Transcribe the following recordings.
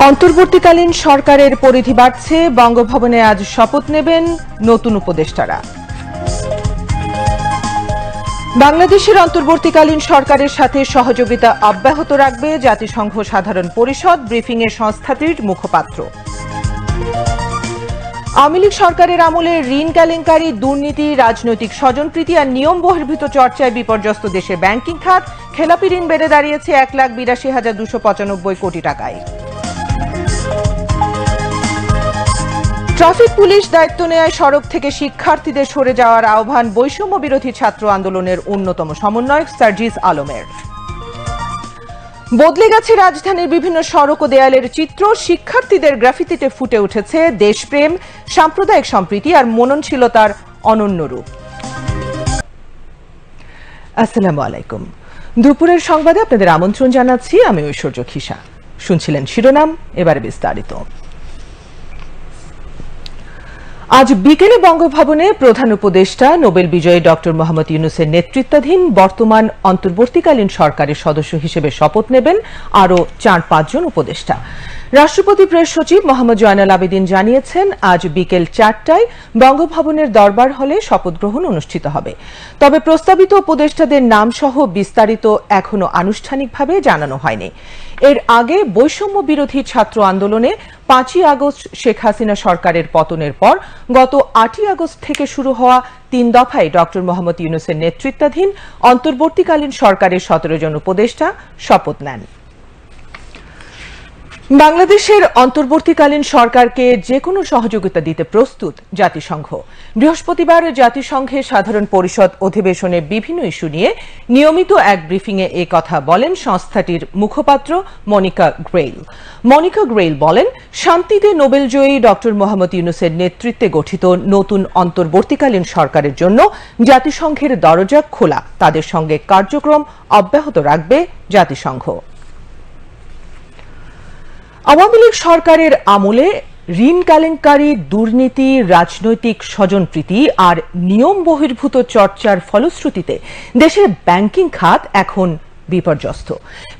অন্তর্বর্তীকালীন সরকারের পরিধি বাড়ছে, বঙ্গভবনে আজ শপথ নেবেন নতুন উপদেষ্টারা। বাংলাদেশের অন্তর্বর্তীকালীন সরকারের সাথে সহযোগিতা অব্যাহত রাখবে জাতিসংঘ সাধারণ পরিষদ, ব্রিফিংয়ে সংস্থাটির মুখপাত্র। আওয়ামী লীগ সরকারের আমলে ঋণ কেলেঙ্কারি, দুর্নীতি, রাজনৈতিক স্বজনপ্রীতি আর নিয়ম বহির্ভূত চর্চায় বিপর্যস্ত দেশের ব্যাংকিং খাত। খেলাপি ঋণ বেড়ে দাঁড়িয়েছে 1,82,295 কোটি টাকায়। ট্রাফিক পুলিশ দায়িত্ব নেয় সড়ক থেকে শিক্ষার্থীদের সরে যাওয়ার আহ্বান বৈষম্য বিরোধী ছাত্র আন্দোলনের অন্যতম সমন্বয়ক সার্জিস আলমের। বদলে গেছে রাজধানীর বিভিন্ন সড়ক ও দেয়ালের চিত্র, শিক্ষার্থীদের গ্রাফিতিতে ফুটে উঠেছে দেশপ্রেম, সাম্প্রদায়িক সম্প্রীতি আর মননশীলতার অনন্য রূপ। আসসালামু আলাইকুম। দুপুরের সংবাদে আপনাদের আমন্ত্রণ জানাচ্ছি, আমি ঐশ্বর্য খিসা। শুনছিলেন শিরোনাম, এবারে বিস্তারিত। আজ বিকেলে বঙ্গভবনে প্রধান উপদেষ্টা নোবেল বিজয়ী ডক্টর মোহাম্মদ ইউনূসের নেতৃত্বাধীন বর্তমান অন্তর্বর্তীকালীন সরকারের সদস্য হিসেবে শপথ নেবেন আরও 4-5 জন উপদেষ্টা। রাষ্ট্রপতি প্রেস সচিব মোহাম্মদ জয়নাল আবেদিন জানিয়েছেন, আজ বিকেল 4টায় বঙ্গভবনের দরবার হলে শপথ গ্রহণ অনুষ্ঠিত হবে। তবে প্রস্তাবিত উপদেষ্টাদের নাম সহ বিস্তারিত এখনো আনুষ্ঠানিকভাবে জানানো হয়নি। এর আগে বৈষম্য বিরোধী ছাত্র আন্দোলনে 5ই আগস্ট শেখ হাসিনা সরকারের পতনের পর গত 8ই আগস্ট থেকে শুরু হওয়া 3 দফায় ডক্টর মোহাম্মদ ইউনূসের নেতৃত্বাধীন অন্তর্বর্তীকালীন সরকারের 17 জন উপদেষ্টা শপথ নেন। বাংলাদেশের অন্তর্বর্তীকালীন সরকারকে যে কোনো সহযোগিতা দিতে প্রস্তুত জাতিসংঘ। বৃহস্পতিবার জাতিসংঘের সাধারণ পরিষদ অধিবেশনে বিভিন্ন ইস্যু নিয়ে নিয়মিত এক ব্রিফিংয়ে এ কথা বলেন সংস্থাটির মুখপাত্র মনিকা গ্রেইল। মনিকা গ্রেইল বলেন, শান্তিতে নোবেলজয়ী ডক্টর মোহাম্মদ ইউনূসের নেতৃত্বে গঠিত নতুন অন্তর্বর্তীকালীন সরকারের জন্য জাতিসংঘের দরজা খোলা, তাদের সঙ্গে কার্যক্রম অব্যাহত রাখবে জাতিসংঘ। আওয়ামী লীগ সরকারের আমলে ঋণ কেলেঙ্কারি, দুর্নীতি, রাজনৈতিক স্বজনপ্রীতি আর নিয়ম বহির্ভূত চর্চার ফলশ্রুতিতে দেশের ব্যাংকিং খাত এখন বিপর্যস্ত।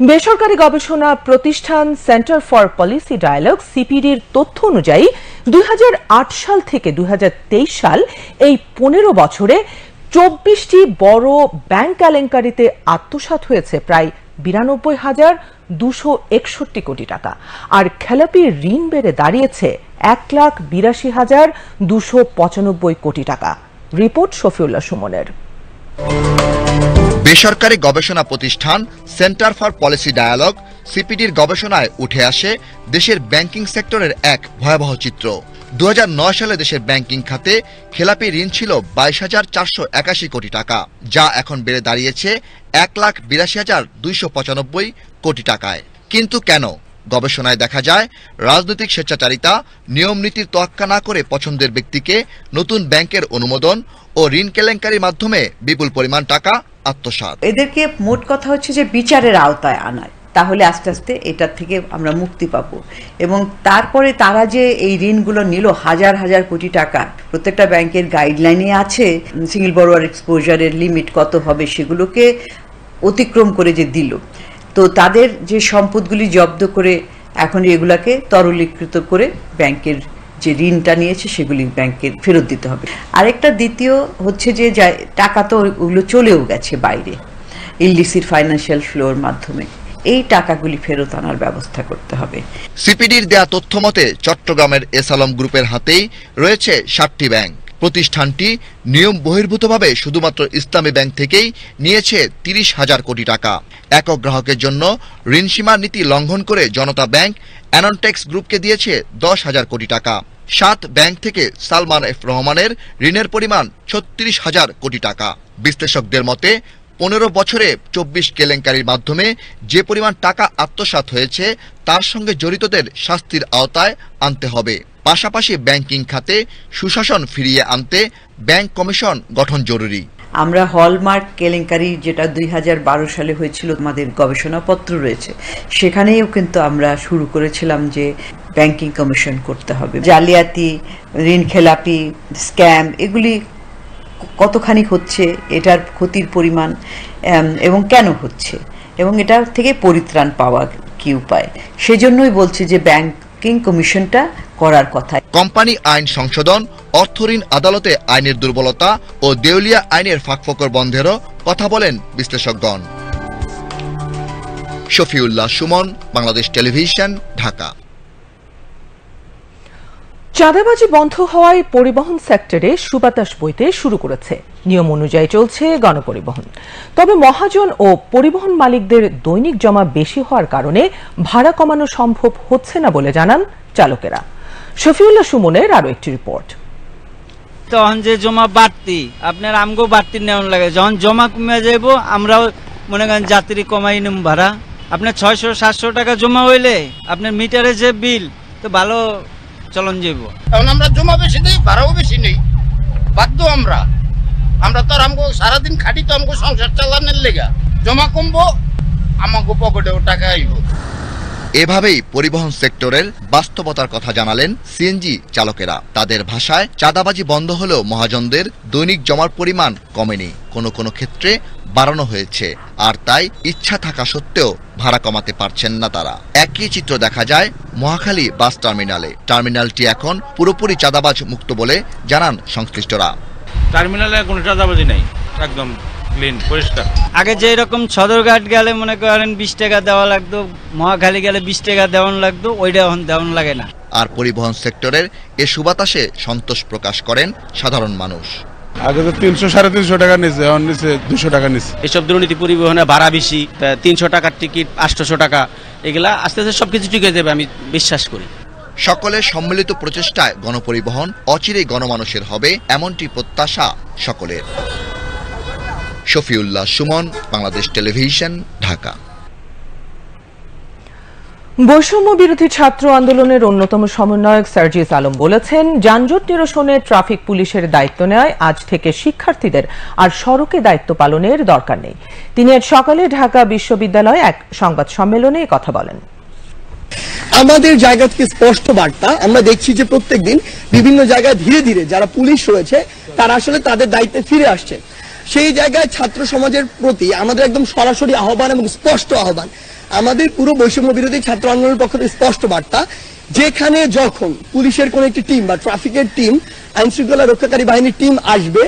বেসরকারি গবেষণা প্রতিষ্ঠান সেন্টার ফর পলিসি ডায়ালগ সিপিডির তথ্য অনুযায়ী 2008 সাল থেকে 2023 সাল এই 15 বছরে 24টি বড় ব্যাংক কেলেঙ্কারিতে আত্মসাৎ হয়েছে প্রায় 92,261 কোটি টাকা, আর খেলাপি ঋণ বেড়ে দাঁড়িয়েছে 1,82,295 কোটি টাকা। রিপোর্ট শফিউল্লাহ সুমনের। বেসরকারি গবেষণা প্রতিষ্ঠান সেন্টার ফর পলিসি ডায়ালগ সিপিডির গবেষণায় উঠে আসে দেশের ব্যাংকিং সেক্টরের এক ভয়াবহ চিত্র। 2009 সালে দেশের ব্যাংকিং খাতে খেলাপি ঋণ ছিল 22,481 কোটি টাকা, যা এখন বেড়ে দাঁড়িয়েছে 1,82,295 কোটি টাকায়। কিন্তু কেন? গবেষণায় দেখা যায়, রাজনৈতিক স্বেচ্ছাচারিতা, নিয়ম নীতির তোয়াক্কা না করে পছন্দের ব্যক্তিকে নতুন ব্যাংকের অনুমোদন ও ঋণ কেলেঙ্কারির মাধ্যমে বিপুল পরিমাণ টাকা আত্মসাৎ। এদেরকে মোট কথা হচ্ছে যে বিচারের আওতায় আনায়, তাহলে আস্তে আস্তে এটার থেকে আমরা মুক্তি পাবো। এবং তারপরে তারা যে এই ঋণগুলো নিল হাজার হাজার কোটি টাকা, প্রত্যেকটা ব্যাংকের গাইডলাইনে আছে সিঙ্গেল বরোয়ার এক্সপোজারের লিমিট কত হবে, সেগুলোকে অতিক্রম করে যে দিল, তো তাদের যে সম্পদগুলি জব্দ করে এখন এগুলাকে তরলীকৃত করে ব্যাংকের যে ঋণটা নিয়েছে সেগুলি ব্যাংকের ফেরত দিতে হবে। আরেকটা দ্বিতীয় হচ্ছে যে টাকা তো ওগুলো চলেও গেছে বাইরে ইললিসিট ফাইন্যান্সিয়াল ফ্লোর মাধ্যমে, এই টাকাগুলি ফেরত আনার ব্যবস্থা করতে হবে। সিপিডির দেয়া তথ্য মতে চট্টগ্রামের এসালম গ্রুপের হাতেই রয়েছে 7টি ব্যাংক। প্রতিষ্ঠানটি নিয়ম বহির্ভূতভাবে শুধুমাত্র ইসলামী ব্যাংক থেকেই নিয়েছে 30,000 কোটি টাকা। একক গ্রাহকের জন্য ঋণসীমা নীতি লঙ্ঘন করে জনতা ব্যাংক অ্যাননটেক্স গ্রুপকে দিয়েছে 10,000 কোটি টাকা। 7 ব্যাংক থেকে সালমান এফ রহমানের ঋণের পরিমাণ 36,000 কোটি টাকা। বিশ্লেষকদের মতে 15 বছরে 24 কেলেঙ্কারির মাধ্যমে যে পরিমাণ টাকা আত্মসাৎ হয়েছে তার সঙ্গে জড়িতদের শাস্তির আওতায় আনতে হবে। পাশাপাশি ব্যাংকিং খাতে সুশাসন ফিরিয়ে আনতে ব্যাংক কমিশন গঠন জরুরি। আমরা হলমার্ক কেলেঙ্কারি যেটা 2012 সালে হয়েছিল, আমাদের গবেষণাপত্র রয়েছে, সেখানেও কিন্তু আমরা শুরু করেছিলাম যে ব্যাংকিং কমিশন করতে হবে। জালিয়াতি, ঋণ খেলাপি, স্ক্যাম, এগুলি কতখানি হচ্ছে, এটার ক্ষতির পরিমাণ এবং কেন হচ্ছে, এবং এটা থেকে পরিত্রাণ পাওয়া কি উপায়। সেজন্যই বলছি যে ব্যাংকিং কমিশনটা করার কথা। কোম্পানি আইন সংশোধন, অর্থঋণ আদালতে আইনের দুর্বলতা ও দেউলিয়া আইনের ফাঁকফোকর বন্ধেরও কথা বলেন বিশ্লেষকগণ। শফিউল্লাহ সুমন, বাংলাদেশ টেলিভিশন, ঢাকা। চাঁদাবাজি বন্ধ হওয়ায় পরিবহন সেক্টরে সুবাতাস বইতে শুরু করেছে। নিয়ম অনুযায়ী চলছে গণপরিবহন। তবে মহাজন ও পরিবহন মালিকদের দৈনিক জমা বেশি হওয়ার কারণে ভাড়া কমানো সম্ভব হচ্ছে না বলে জানান চালকেরা। শফিউল্লাহ সুমনের আরো একটি রিপোর্ট। তখন যে জমা বাড়তি আপনার আমগো বাড়তি নেওয়ার লাগে, যখন জমা কমে যাইব আমরাও মনে করেন যাত্রী কমাই নিম ভাড়া। আপনার 600-700 টাকা জমা হইলে আপনার মিটারে যে বিল তো ভালো চলন যাইব। এখন আমরা জমা বেশি নেই, ভাড়াও বেশি নেই, বাধ্য আমরা তো আমগো সারাদিন খাটি, তো আমগো সংসার চালানোর লেগা জমা কমবো, আমাগো পকেটেও টাকা আইব। এভাবেই পরিবহন সেক্টরের বাস্তবতার কথা জানালেন সিএনজি চালকেরা। তাদের ভাষায় চাঁদাবাজি বন্ধ হলেও মহাজনদের দৈনিক জমার পরিমাণ কমেনি, কোনো কোনো ক্ষেত্রে বাড়ানো হয়েছে। আর তাই ইচ্ছা থাকা সত্ত্বেও ভাড়া কমাতে পারছেন না তারা। একই চিত্র দেখা যায় মহাখালী বাস টার্মিনালে। টার্মিনালটি এখন পুরোপুরি চাঁদাবাজ মুক্ত বলে জানান সংশ্লিষ্টরা। টার্মিনালে কোনো চাঁদাবাজি নেই, একদম ক্লিন, পরিষ্কার। আগে যে এরকম সদরঘাট গেলে মনে করেন 20 টাকা দেওয়া লাগতো, মহাখালী গেলে 20 টাকা দেওয়ান লাগতো, ওইটা এখন দেওয়ান লাগে না। আর পরিবহন সেক্টরের এ সুবাতাসে সন্তোষ প্রকাশ করেন সাধারণ মানুষ। আগে তো 300-350 টাকা নিচ্ছে, এখন নিচ্ছে 200 টাকা নিচ্ছে। এসব দুর্নীতি পরিবহনে ভাড়া বেশি, 300 টাকার টিকিট 800 টাকা, এগুলা আস্তে আস্তে সবকিছু ঠিক হয়ে যাবে আমি বিশ্বাস করি। সকলের সম্মিলিত প্রচেষ্টায় গণপরিবহন অচিরেই গণমানুষের হবে, এমনটি প্রত্যাশা সকলের। শফিউল্লাহ সুমন, বাংলাদেশ টেলিভিশন, ঢাকা। বৈষম্য বিরোধী ছাত্র আন্দোলনের অন্যতম সমন্বয়ক সার্জিস আলম বলেছেন, যানজট নিরসনে ট্রাফিক পুলিশের দায়িত্ব নেওয়ায় আজ থেকে শিক্ষার্থীদের আর সড়কে দায়িত্ব পালনের দরকার নেই। তিনি আজ সকালে ঢাকা বিশ্ববিদ্যালয়ে এক সংবাদ সম্মেলনে কথা বলেন। আমাদের জায়গা থেকে স্পষ্ট বার্তা আমরা দেখছি যে প্রত্যেকদিন বিভিন্ন জায়গায় ধীরে ধীরে যারা পুলিশ রয়েছে তারা আসলে তাদের দায়িত্বে ফিরে আসছে। সেই জায়গায় ছাত্র সমাজের প্রতি আমাদের একদম সরাসরি আহ্বান এবং স্পষ্ট আহ্বান, আমাদের পুরো বৈষম্য বিরোধী ছাত্র আন্দোলনের পক্ষ থেকে স্পষ্ট বার্তা, যেখানে যখন পুলিশের কোন একটি টিম বা ট্রাফিকের টিম, আইন শৃঙ্খলা রক্ষাকারী বাহিনীর টিম আসবে,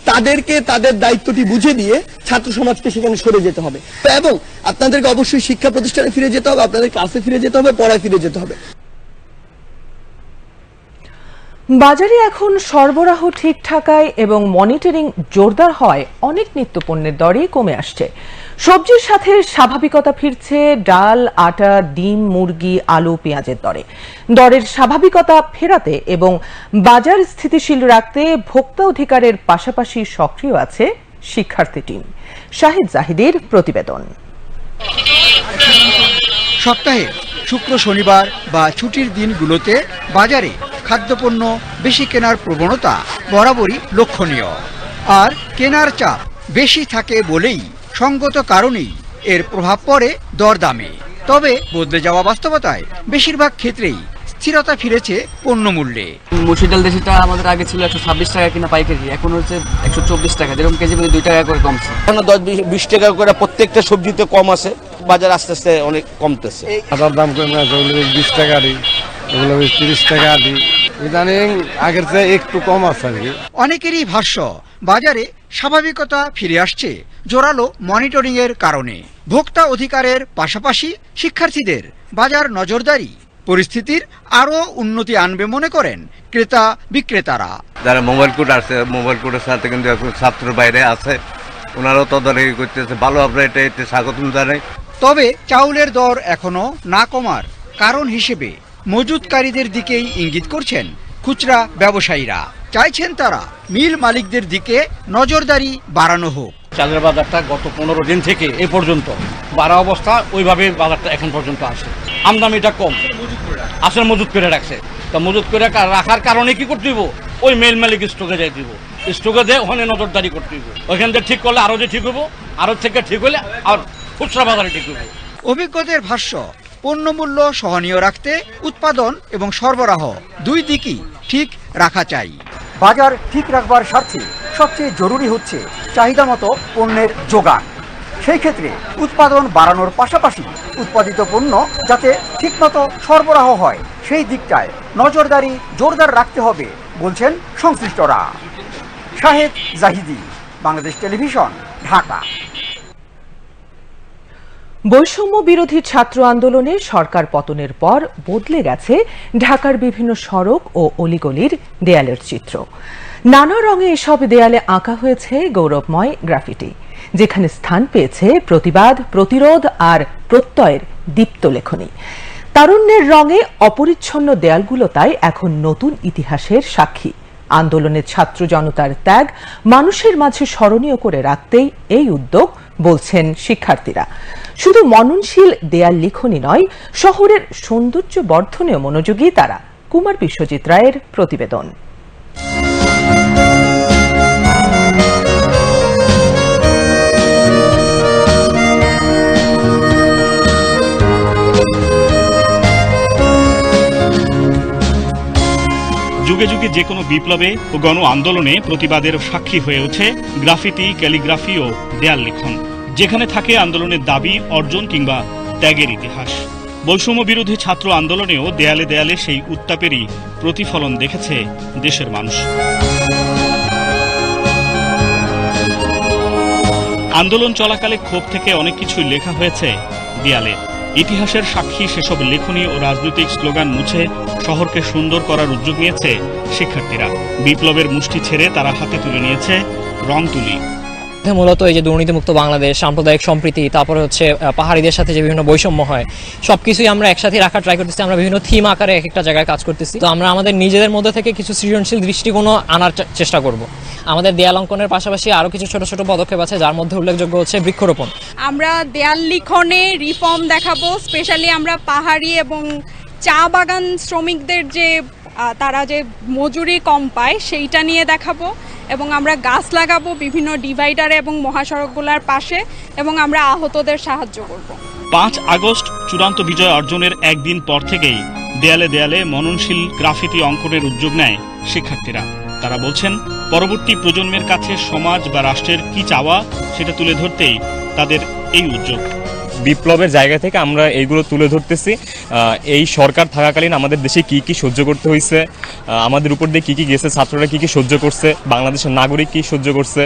তাদেরকে তাদের দায়িত্বটি বুঝে দিয়ে ছাত্র সমাজকে সেখানে সরে যেতে হবে এবং আপনাদেরকে অবশ্যই শিক্ষা প্রতিষ্ঠানে ফিরে যেতে হবে, আপনাদের ক্লাসে ফিরে যেতে হবে, পড়ায় ফিরে যেতে হবে। বাজারে এখন সরবরাহ ঠিক থাকায় এবং মনিটরিং জোরদার হওয়ায় অনেক নিত্যপণ্যের দরই কমে আসছে। সবজির সাথে স্বাভাবিকতা ফিরছে ডাল, আটা, ডিম, মুরগি, আলু, পেঁয়াজের দরে। দরের স্বাভাবিকতা ফেরাতে এবং বাজার স্থিতিশীল রাখতে ভোক্তা অধিকারের পাশাপাশি সক্রিয় আছে শিক্ষার্থী টিম। শাহিদ জাহিদের প্রতিবেদন। সপ্তাহে শুক্র, শনিবার বা ছুটির দিনগুলোতে বাজারে খাদ্যপণ্য বেশি কেনার প্রবণতা বরাবরই লক্ষণীয়। আর কেনার চাপ বেশি থাকে বলেই সঙ্গত কারণেই এর প্রভাব পড়ে দরদামে। তবে বদলে যাওয়া বাস্তবতায় বেশিরভাগ ক্ষেত্রেই স্থিরতা ফিরেছে পণ্য মূল্যে। মসুর ডাল দেশিটা আমাদের আগে ছিল 126 টাকা কিনা পাইকারি, এখন হচ্ছে 124 টাকা, যেরকম কেজি 2 টাকা করে কমছে। এখন 10-20 টাকা করে প্রত্যেকটা সবজিতে কম আছে, বাজার আস্তে আস্তে অনেক কমতেছে। আদার দাম কমে আছে, 20 টাকা আদি, এগুলো 30 টাকা আদি, ইদানিং আগের চেয়ে একটু কম আছে আর কি। অনেকেরই ভাষ্য, বাজারে স্বাভাবিকতা ফিরে আসছে জোরালো মনিটরিং এর কারণে। ভোক্তা অধিকারের পাশাপাশি শিক্ষার্থীদের বাজার নজরদারি পরিস্থিতির আরো উন্নতি আনবে মনে করেন ক্রেতা বিক্রেতারা। যারা মোবাইল কোড আছে, মোবাইল কোডের সাথে কিন্তু ছাত্র বাইরে আছে, ওনারাও তদারকি করতেছে, ভালো আমরা এটা স্বাগতম জানাই। তবে চাউলের দর এখনো না কমার কারণ হিসেবে মজুতকারীদের দিকেই ইঙ্গিত করছেন খুচরা ব্যবসায়ীরা। চাইছেন তারা মিল মালিকদের দিকে নজরদারি বাড়ানো হোক। চালের বাজারটা গত 15 দিন থেকে এ পর্যন্ত বাড়া অবস্থা, ওইভাবে বাজারটা এখন পর্যন্ত আছে। আমদানিটা কম, আসলে মজুত করে রাখছে। তা মজুত করে রাখার কারণে কি করতে দিব, ওই মেল মালিক স্টকে যাই দিব, স্টকে দিয়ে ওখানে নজরদারি করতে দিব। ওইখান থেকে ঠিক করলে আরো যে ঠিক হবো, আরো থেকে ঠিক হলে আর খুচরা বাজারে ঠিক হবো। অভিজ্ঞদের ভাষ্য, পণ্যমূল্য সহনীয় রাখতে উৎপাদন এবং সরবরাহ দুই দিকই ঠিক রাখা চাই। বাজার ঠিক রাখবার স্বার্থে সবচেয়ে জরুরি হচ্ছে চাহিদা মতো পণ্যের যোগান। সেই ক্ষেত্রে উৎপাদন বাড়ানোর পাশাপাশি উৎপাদিত পণ্য যাতে ঠিকমতো সরবরাহ হয় সেই দিকটায় নজরদারি জোরদার রাখতে হবে বলছেন সংশ্লিষ্টরা। শাহেদ জাহিদি, বাংলাদেশ টেলিভিশন, ঢাকা। বৈষম্য বিরোধী ছাত্র আন্দোলনে সরকার পতনের পর বদলে গেছে ঢাকার বিভিন্ন সড়ক ও অলিগলির দেয়ালের চিত্র। নানা রঙে এসব দেয়ালে আঁকা হয়েছে গৌরবময় গ্রাফিটি, যেখানে স্থান পেয়েছে প্রতিবাদ, প্রতিরোধ আর প্রত্যয়ের দীপ্ত লেখনী। তারুণ্যের রঙে অপরিচ্ছন্ন দেয়ালগুলো তাই এখন নতুন ইতিহাসের সাক্ষী। আন্দোলনের ছাত্র জনতার ত্যাগ মানুষের মাঝে স্মরণীয় করে রাখতেই এই উদ্যোগ বলছেন শিক্ষার্থীরা। শুধু মননশীল দেয়াল লিখনই নয়, শহরের সৌন্দর্য বর্ধনেও মনোযোগী তারা। কুমার বিশ্বজিৎ রায়ের প্রতিবেদন। যুগে যুগে যে কোনো বিপ্লবে ও গণ আন্দোলনে প্রতিবাদের সাক্ষী হয়ে ওঠে গ্রাফিতি, ক্যালিগ্রাফি ও দেয়াল লিখন, যেখানে থাকে আন্দোলনের দাবি, অর্জন কিংবা ত্যাগের ইতিহাস। বৈষম্য বিরোধী ছাত্র আন্দোলনেও দেয়ালে দেয়ালে সেই উত্তাপেরই প্রতিফলন দেখেছে দেশের মানুষ। আন্দোলন চলাকালে ক্ষোভ থেকে অনেক কিছুই লেখা হয়েছে দেয়ালে। ইতিহাসের সাক্ষী সেসব লেখনী ও রাজনৈতিক স্লোগান মুছে শহরকে সুন্দর করার উদ্যোগ নিয়েছে শিক্ষার্থীরা। বিপ্লবের মুষ্টি ছেড়ে তারা হাতে তুলে নিয়েছে রং তুলি। মূলত এই যে দুর্নীতিমুক্ত বাংলাদেশ, সাম্প্রদায়িক সম্প্রীতি, তারপরে হচ্ছে পাহাড়িদের সাথে যে বিভিন্ন বৈষম্য হয়, সবকিছুই আমরা একসাথে রাখার ট্রাই করতেছি। আমরা বিভিন্ন থিম আকারে এক একটা জায়গায় কাজ করতেছি। তো আমরা আমাদের নিজেদের মধ্যে থেকে কিছু সৃজনশীল দৃষ্টিকোণও আনার চেষ্টা করব। আমাদের দেয়াল অঙ্কনের পাশাপাশি আরও কিছু ছোট ছোট পদক্ষেপ আছে, যার মধ্যে উল্লেখযোগ্য হচ্ছে বৃক্ষরোপণ। আমরা দেয়াল লিখনে রিফর্ম দেখাবো, স্পেশালি আমরা পাহাড়ি এবং চা বাগান শ্রমিকদের যে তারা যে মজুরি কম পায় সেইটা নিয়ে দেখাবো, এবং আমরা গাছ লাগাবো বিভিন্ন ডিভাইডারে এবং মহাসড়কগুলোর পাশে, এবং আমরা আহতদের সাহায্য করব। 5 আগস্ট চূড়ান্ত বিজয় অর্জনের একদিন পর থেকেই দেয়ালে দেয়ালে মননশীল গ্রাফিতি অঙ্কনের উদ্যোগ নেয় শিক্ষার্থীরা। তারা বলছেন, পরবর্তী প্রজন্মের কাছে সমাজ বা রাষ্ট্রের কি চাওয়া সেটা তুলে ধরতেই তাদের এই উদ্যোগ। বিপ্লবের জায়গা থেকে আমরা এইগুলো তুলে ধরতেছি। এই সরকার থাকাকালীন আমাদের দেশে কি কি সহ্য করতে হয়েছে, আমাদের উপর দিয়ে কি কি গেছে, ছাত্ররা কি কি সহ্য করছে, বাংলাদেশের নাগরিক কি সহ্য করছে,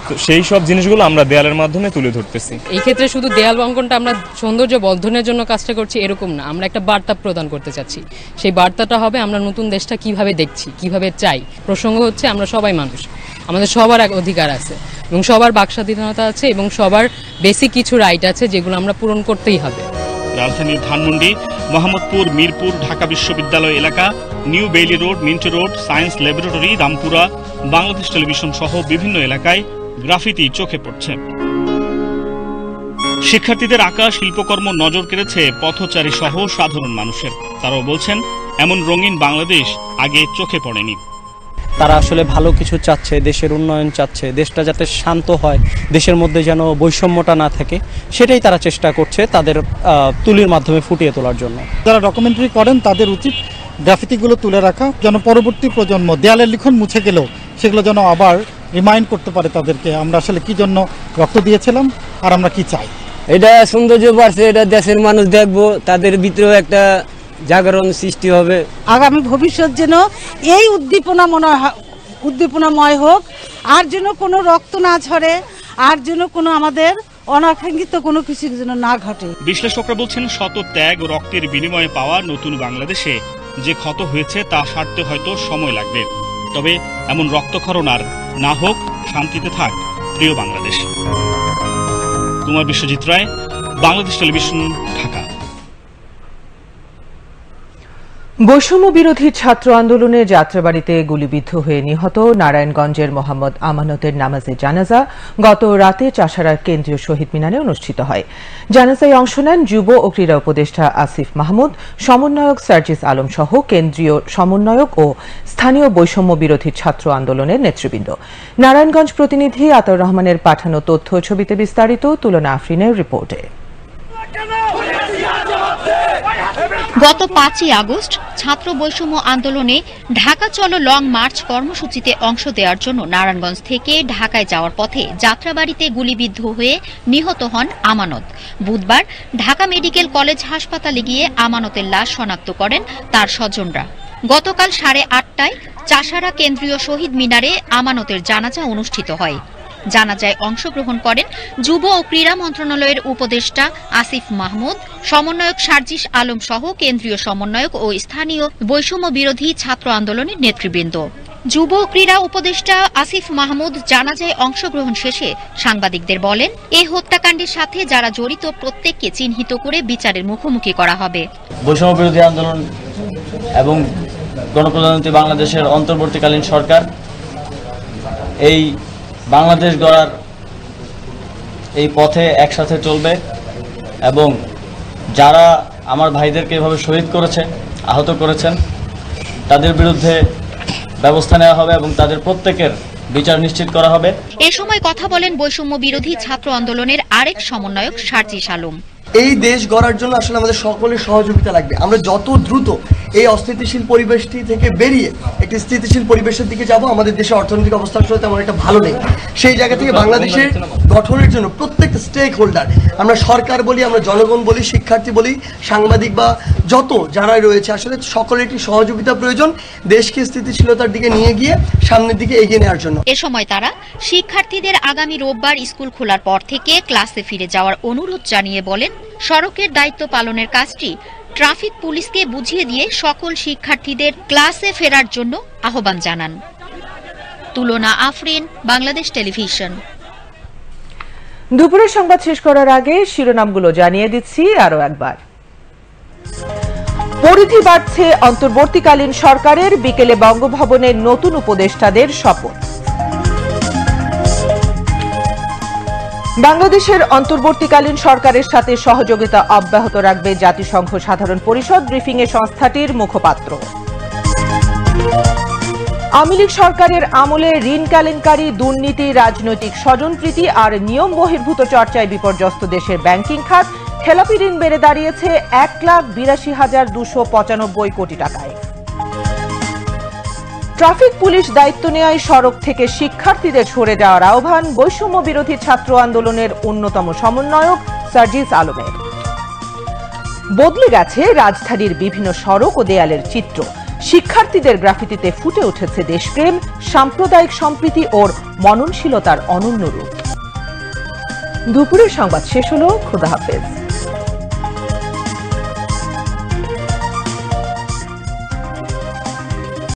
তো সেই সব জিনিসগুলো আমরা দেয়ালের মাধ্যমে তুলে ধরতেছি। এই ক্ষেত্রে শুধু দেয়াল অঙ্কনটা আমরা সৌন্দর্য বর্ধনের জন্য কাজটা করছি এরকম না, আমরা একটা বার্তা প্রদান করতে চাচ্ছি। সেই বার্তাটা হবে আমরা নতুন দেশটা কিভাবে দেখছি, কিভাবে চাই। প্রসঙ্গ হচ্ছে আমরা সবাই মানুষ, আমাদের সবার অধিকার আছে এবং সবার বাকস্বাধীনতা আছে এবং সবার বেসিক কিছু রাইট আছে যেগুলো আমরা পূরণ করতেই হবে। রাজধানীর ধানমন্ডি, মোহাম্মদপুর, মিরপুর, ঢাকা বিশ্ববিদ্যালয় এলাকা, new Bailey road, Minto road, science laboratory, Rampura, Bangladesh television সহ বিভিন্ন এলাকায় গ্রাফিতি চোখে পড়ছে। শিক্ষার্থীদের আঁকা শিল্পকর্ম নজর কেড়েছে পথচারী সহ সাধারণ মানুষের। তারাও বলছেন, এমন রঙিন বাংলাদেশ আগে চোখে পড়েনি। তারা আসলে ভালো কিছু চাচ্ছে, দেশের উন্নয়ন চাচ্ছে, দেশটা যাতে শান্ত হয়, দেশের মধ্যে যেন বৈষম্যটা না থাকে, সেটাই তারা চেষ্টা করছে তাদের তুলির মাধ্যমে ফুটিয়ে তোলার জন্য। যারা ডকুমেন্টারি করেন তাদের উচিত গ্রাফিতিগুলো তুলে রাখা, যেন পরবর্তী প্রজন্ম দেয়ালের লিখন মুছে গেলেও সেগুলো যেন আবার রিমাইন্ড করতে পারে তাদেরকে আমরা আসলে কি জন্য রক্ত দিয়েছিলাম আর আমরা কি চাই। এটা সৌন্দর্য বাড়ছে, এটা দেশের মানুষ দেখবো, তাদের ভিতরেও একটা জাগরণ সৃষ্টি হবে। আগামী ভবিষ্যৎ যেন এই উদ্দীপনাময় হোক, আর যেন কোনো রক্ত না ঝরে, আর যেন কোনো আমাদের অনাকাঙ্ক্ষিত কোনো কিছু যেন না ঘটে। বিশ্লেষকরা বলছেন, শত ত্যাগ ও রক্তের বিনিময়ে পাওয়া নতুন বাংলাদেশে যে ক্ষত হয়েছে তা সারতে হয়তো সময় লাগবে। তবে এমন রক্তক্ষরণ আর না হোক, শান্তিতে থাক প্রিয় বাংলাদেশ। কুমার বিশ্বজিৎ রায়, বাংলাদেশ টেলিভিশন, ঢাকা। বৈষম্য বিরোধী ছাত্র আন্দোলনে যাত্রাবাড়িতে গুলিবিদ্ধ হয়ে নিহত নারায়ণগঞ্জের মোহাম্মদ আমানতের নামাজে জানাজা গত রাতে চাষাড়ার কেন্দ্রীয় শহীদ মিনারে অনুষ্ঠিত হয়। জানাজায় অংশ নেন যুব ও ক্রীড়া উপদেষ্টা আসিফ মাহমুদ, সমন্বয়ক সার্জিস আলম সহ কেন্দ্রীয় সমন্বয়ক ও স্থানীয় বৈষম্য বিরোধী ছাত্র আন্দোলনের নেতৃবৃন্দ। নারায়ণগঞ্জ প্রতিনিধি আতাউর রহমানের পাঠানো তথ্য ছবিতে বিস্তারিত, তুলনা আফরিনের রিপোর্টে। গত 5ই আগস্ট ছাত্র বৈষম্য আন্দোলনে ঢাকা চলো লং মার্চ কর্মসূচিতে অংশ দেওয়ার জন্য নারায়ণগঞ্জ থেকে ঢাকায় যাওয়ার পথে যাত্রাবাড়িতে গুলিবিদ্ধ হয়ে নিহত হন আমানত। বুধবার ঢাকা মেডিকেল কলেজ হাসপাতালে গিয়ে আমানতের লাশ শনাক্ত করেন তার স্বজনরা। গতকাল 8:30টায় চাষারা কেন্দ্রীয় শহীদ মিনারে আমানতের জানাজা অনুষ্ঠিত হয়। জানাজায় অংশগ্রহণ করেন যুব ও ক্রীড়া মন্ত্রণালয়ের উপদেষ্টা আসিফ মাহমুদ, সমন্বয়ক সার্জিস আলম সহ কেন্দ্রীয় সমন্বয়ক ও স্থানীয় বৈষম্য বিরোধী ছাত্র আন্দোলনের নেতৃবৃন্দ। যুব ও ক্রীড়া উপদেষ্টা আসিফ মাহমুদ জানাজায় অংশগ্রহণ শেষে সাংবাদিকদের বলেন, এই হত্যাকাণ্ডের সাথে যারা জড়িত প্রত্যেককে চিহ্নিত করে বিচারের মুখোমুখি করা হবে। বৈষম্য বিরোধী আন্দোলন এবং গণপ্রজাতন্ত্রী বাংলাদেশের অন্তর্বর্তীকালীন সরকার এই বাংলাদেশ গড়ার এই পথে একসাথে চলবে এবং যারা আমার ভাইদেরকে এভাবে শহীদ করেছে, আহত করেছেন, তাদের বিরুদ্ধে ব্যবস্থা নেওয়া হবে এবং তাদের প্রত্যেকের বিচার নিশ্চিত করা হবে। এ সময় কথা বলেন বৈষম্য বিরোধী ছাত্র আন্দোলনের আরেক সমন্বয়ক সার্জিস আলম। এই দেশ গড়ার জন্য আসলে আমাদের সকলের সহযোগিতা লাগবে। আমরা যত দ্রুত এই অস্থিতিশীল পরিবেশটি থেকে বেরিয়ে একটি স্থিতিশীল পরিবেশের দিকে যাব, আমাদের দেশের অর্থনৈতিক অবস্থা আসলে তেমন একটা ভালো নেই। সেই জায়গা থেকে বাংলাদেশের গঠনের জন্য প্রত্যেকটা স্টেক হোল্ডার, আমরা সরকার বলি, আমরা জনগণ বলি, শিক্ষার্থী বলি, সাংবাদিক বা যত যারাই রয়েছে, আসলে সকলের একটি সহযোগিতা প্রয়োজন দেশকে স্থিতিশীলতার দিকে নিয়ে গিয়ে সামনের দিকে এগিয়ে নেওয়ার জন্য। এ সময় তারা শিক্ষার্থীদের আগামী রোববার স্কুল খোলার পর থেকে ক্লাসে ফিরে যাওয়ার অনুরোধ জানিয়ে বলেন, সড়কের দায়িত্ব পালনের কাজটি ট্রাফিক পুলিশকে বুঝিয়ে দিয়ে সকল শিক্ষার্থীদের ক্লাসে ফেরার জন্য আহ্বান জানান। তুলনা আফরিন, বাংলাদেশ টেলিভিশন। দুপুরের সংবাদ শেষ করার আগে শিরোনামগুলো জানিয়ে দিচ্ছি আরো একবার। পরিধি বাড়ছে অন্তর্বর্তীকালীন সরকারের, বিকেলে বঙ্গভবনে নতুন উপদেষ্টাদের শপথ। বাংলাদেশের অন্তর্বর্তীকালীন সরকারের সাথে সহযোগিতা অব্যাহত রাখবে জাতিসংঘ সাধারণ পরিষদ, ব্রিফিংয়ে সংস্থাটির মুখপাত্র। আওয়ামী লীগ সরকারের আমলে ঋণ কেলেঙ্কারি, দুর্নীতি, রাজনৈতিক স্বজনপ্রীতি আর নিয়ম বহির্ভূত চর্চায় বিপর্যস্ত দেশের ব্যাংকিং খাত। খেলাপি ঋণ বেড়ে দাঁড়িয়েছে 1,82,295 কোটি টাকায়। ট্রাফিক পুলিশ দায়িত্ব নেওয়ায় সড়ক থেকে শিক্ষার্থীদের সরে যাওয়ার আহ্বান বৈষম্য বিরোধী ছাত্র আন্দোলনের অন্যতম সমন্বয়ক সার্জিস আলমের। বদলে গেছে রাজধানীর বিভিন্ন সড়ক ও দেয়ালের চিত্র, শিক্ষার্থীদের গ্রাফিতিতে ফুটে উঠেছে দেশপ্রেম, সাম্প্রদায়িক সম্প্রীতি ও মননশীলতার অনন্য রূপ। দুপুরের সংবাদ শেষ হলো। খোদা হাফেজ।